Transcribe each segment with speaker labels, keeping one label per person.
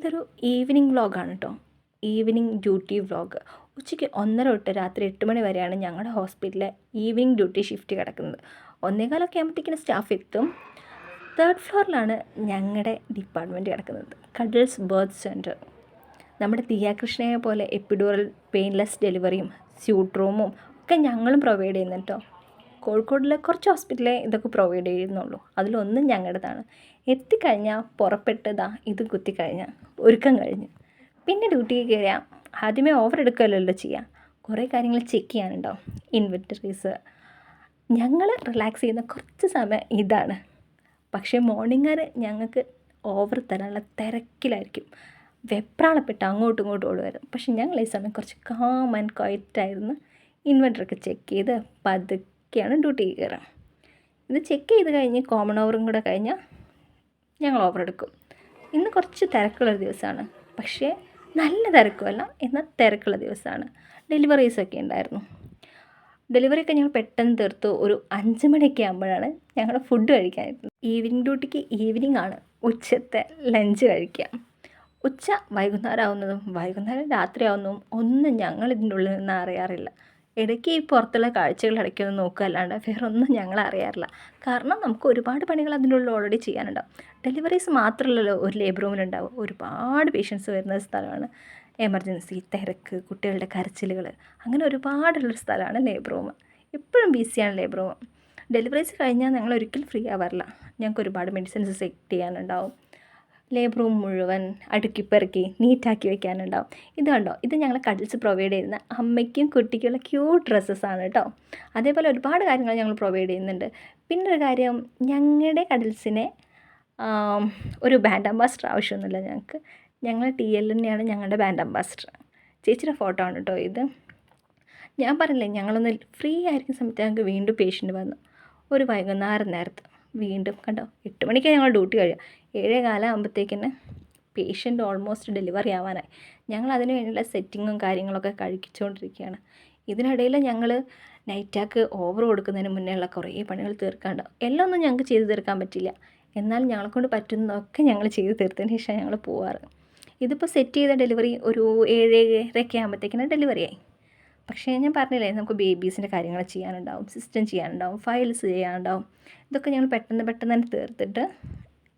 Speaker 1: ഇതൊരു ഈവനിങ് വ്ളോഗാണ് കേട്ടോ. Evening duty vlog. ഉച്ചയ്ക്ക് 1:30 തൊട്ട് രാത്രി 8 മണി വരെയാണ് ഞങ്ങളുടെ ഹോസ്പിറ്റലിലെ ഈവനിങ് ഡ്യൂട്ടി ഷിഫ്റ്റ് കിടക്കുന്നത്. 1:15 ആകുമ്പോഴത്തേക്കിന് സ്റ്റാഫ് എത്തും. 3rd ഫ്ലോറിലാണ് ഞങ്ങളുടെ ഡിപ്പാർട്ട്മെൻറ്റ് കിടക്കുന്നത്, കഡിൾസ് ബർത്ത് സെൻറ്റർ. നമ്മുടെ ദിയാകൃഷ്ണയെ പോലെ എപ്പിഡ്യൂറൽ പെയിൻലെസ് ഡെലിവറിയും സ്യൂട്ട് റൂമും ഒക്കെ ഞങ്ങളും പ്രൊവൈഡ് ചെയ്യുന്നുണ്ട് കേട്ടോ. കോഴിക്കോടിലെ കുറച്ച് ഹോസ്പിറ്റലേ ഇതൊക്കെ പ്രൊവൈഡ് ചെയ്യുന്നുള്ളൂ, അതിലൊന്നും ഞങ്ങളുടേതാണ്. എത്തിക്കഴിഞ്ഞാൽ പുറപ്പെട്ടതാ ഇത് കുത്തിക്കഴിഞ്ഞാൽ ഒരുക്കം കഴിഞ്ഞ് പിന്നെ ഡ്യൂട്ടിക്ക് കയറിയാൽ ആദ്യമേ ഓവർ എടുക്കുകയല്ലല്ലോ ചെയ്യുക, കുറേ കാര്യങ്ങൾ ചെക്ക് ചെയ്യാനുണ്ടാവും. ഇൻവെൻറ്ററീസ്, ഞങ്ങൾ റിലാക്സ് ചെയ്യുന്ന കുറച്ച് സമയം ഇതാണ്. പക്ഷേ മോർണിംഗുകാർ ഞങ്ങൾക്ക് ഓവർ തരാനുള്ള തിരക്കിലായിരിക്കും, വെപ്രാളപ്പെട്ട് അങ്ങോട്ടും ഇങ്ങോട്ടും ഓടുമായിരുന്നു. പക്ഷേ ഞങ്ങൾ ഈ സമയം കുറച്ച് കാം ആൻഡ് ക്വയറ്റായിരുന്നു. ഇൻവെർട്ടറൊക്കെ ചെക്ക് ചെയ്ത് പതുക്കെയാണ് ഡ്യൂട്ടിക്ക് കയറുക. ഇത് ചെക്ക് ചെയ്ത് കഴിഞ്ഞ് കോമൺ ഓവറും കൂടെ കഴിഞ്ഞാൽ ഞങ്ങൾ ഓവർ എടുക്കും. ഇന്ന് കുറച്ച് തിരക്കുള്ളൊരു ദിവസമാണ്, പക്ഷേ നല്ല തിരക്കുമല്ല, എന്നാൽ തിരക്കുള്ള ദിവസമാണ്. ഡെലിവറീസൊക്കെ ഉണ്ടായിരുന്നു. ഡെലിവറിയൊക്കെ ഞങ്ങൾ പെട്ടെന്ന് തീർത്തു. ഒരു 5 മണിയൊക്കെ ആകുമ്പോഴാണ് ഞങ്ങൾ ഫുഡ് കഴിക്കാനായിരുന്നു. ഈവനിങ് ഡ്യൂട്ടിക്ക് ഈവനിങ് ആണ് ഉച്ചത്തെ ലഞ്ച് കഴിക്കുക. ഉച്ച വൈകുന്നേരം ആവുന്നതും വൈകുന്നേരം രാത്രി ആവുന്നതും ഒന്നും ഞങ്ങൾ ഇതിൻ്റെ ഉള്ളിൽ നിന്ന് അറിയാറില്ല. ഇടയ്ക്ക് ഈ പുറത്തുള്ള കാഴ്ചകൾ ഇടയ്ക്കൊന്ന് നോക്കുക അല്ലാണ്ട് വേറെ ഒന്നും ഞങ്ങൾ അറിയാറില്ല. കാരണം നമുക്ക് ഒരുപാട് പണികൾ അതിൻ്റെ ഉള്ളിൽ ഓൾറെഡി ചെയ്യാനുണ്ടാവും. ഡെലിവറീസ് മാത്രമല്ലല്ലോ ഒരു ലേബർ റൂമിലുണ്ടാവും, ഒരുപാട് പേഷ്യൻസ് വരുന്ന സ്ഥലമാണ്. എമർജൻസി, തിരക്ക്, കുട്ടികളുടെ കരച്ചിലുകൾ, അങ്ങനെ ഒരുപാടുള്ളൊരു സ്ഥലമാണ് ലേബർ റൂം. എപ്പോഴും ബിസിയാണ് ലേബർ റൂം. ഡെലിവറീസ് കഴിഞ്ഞാൽ ഞങ്ങൾ ഒരിക്കലും ഫ്രീ ആവാറില്ല. ഞങ്ങൾക്ക് ഒരുപാട് മെഡിസിൻസ് സെറ്റ് ചെയ്യാനുണ്ടാവും. ലേബർ റൂം മുഴുവൻ അടുക്കിപ്പെറുക്കി നീറ്റാക്കി വെക്കാനുണ്ടാവും. ഇത് കണ്ടോ, ഇത് ഞങ്ങൾ കഡിൽസ് പ്രൊവൈഡ് ചെയ്യുന്ന അമ്മയ്ക്കും കുട്ടിക്കുള്ള ക്യൂട്ട് ഡ്രസ്സസ്സാണ് കേട്ടോ. അതേപോലെ ഒരുപാട് കാര്യങ്ങൾ ഞങ്ങൾ പ്രൊവൈഡ് ചെയ്യുന്നുണ്ട്. പിന്നൊരു കാര്യം, ഞങ്ങളുടെ കഡിൽസിനെ ഒരു ബ്രാൻഡ് അംബാസിഡർ ആവശ്യമൊന്നുമില്ല ഞങ്ങൾക്ക്. ഞങ്ങൾ TL തന്നെയാണ് ഞങ്ങളുടെ ബ്രാൻഡ് അംബാസിഡർ. ചേച്ചിയുടെ ഫോട്ടോ ആണ് കേട്ടോ ഇത്. ഞാൻ പറഞ്ഞില്ലേ, ഞങ്ങളൊന്ന് ഫ്രീ ആയിരിക്കുന്ന സമയത്ത് ഞങ്ങൾക്ക് വീണ്ടും പേഷ്യൻ്റ് വന്നു. ഒരു വൈകുന്നേരം നേരത്ത് വീണ്ടും കണ്ടോ, 8 മണിക്കാണ് ഞങ്ങൾ ഡ്യൂട്ടി കഴിയുക. 7:15 ആകുമ്പോഴത്തേക്കിന് പേഷ്യൻ്റ് ഓൾമോസ്റ്റ് ഡെലിവറി ആവാനായി. ഞങ്ങൾ അതിന് വേണ്ടിയുള്ള സെറ്റിങ്ങും കാര്യങ്ങളൊക്കെ കഴിച്ചുകൊണ്ടിരിക്കുകയാണ്. ഇതിനിടയിൽ ഞങ്ങൾ നൈറ്റാക്ക് ഓവർ കൊടുക്കുന്നതിന് മുന്നേ ഉള്ള കുറേ പണികൾ തീർക്കാനുണ്ടാവും. എല്ലാം ഒന്നും ഞങ്ങൾക്ക് ചെയ്ത് തീർക്കാൻ പറ്റില്ല, എന്നാലും ഞങ്ങളെക്കൊണ്ട് പറ്റുന്നതൊക്കെ ഞങ്ങൾ ചെയ്ത് തീർത്തതിന് ശേഷം ഞങ്ങൾ പോവാറ്. ഇതിപ്പോൾ സെറ്റ് ചെയ്ത ഡെലിവറി ഒരു 7:30 ആകുമ്പോഴത്തേക്കിന് ഡെലിവറി ആയി. പക്ഷേ ഞാൻ പറഞ്ഞില്ലേ, നമുക്ക് ബേബീസിൻ്റെ കാര്യങ്ങൾ ചെയ്യാനുണ്ടാവും, സിസ്റ്റം ചെയ്യാനുണ്ടാവും, ഫയൽസ് ചെയ്യാനുണ്ടാവും. ഇതൊക്കെ ഞങ്ങൾ പെട്ടെന്ന് തന്നെ തീർത്തിട്ട്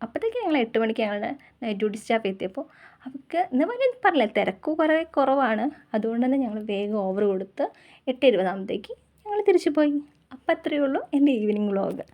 Speaker 1: അപ്പോഴത്തേക്ക് ഞങ്ങൾ 8 മണിക്ക് ഞങ്ങളുടെ നൈറ്റ് ഡ്യൂട്ടി സ്റ്റാഫ് എത്തിയപ്പോൾ അവർക്ക് ഇന്ന് പറഞ്ഞില്ലേ തിരക്ക് കുറവാണ്. അതുകൊണ്ട് തന്നെ ഞങ്ങൾ വേഗം ഓവർ കൊടുത്ത് 8:20 ആകുമ്പോഴത്തേക്ക് ഞങ്ങൾ തിരിച്ചു പോയി. അപ്പോൾ അത്രയേ ഉള്ളൂ എൻ്റെ ഈവനിങ് വ്ളോഗ്.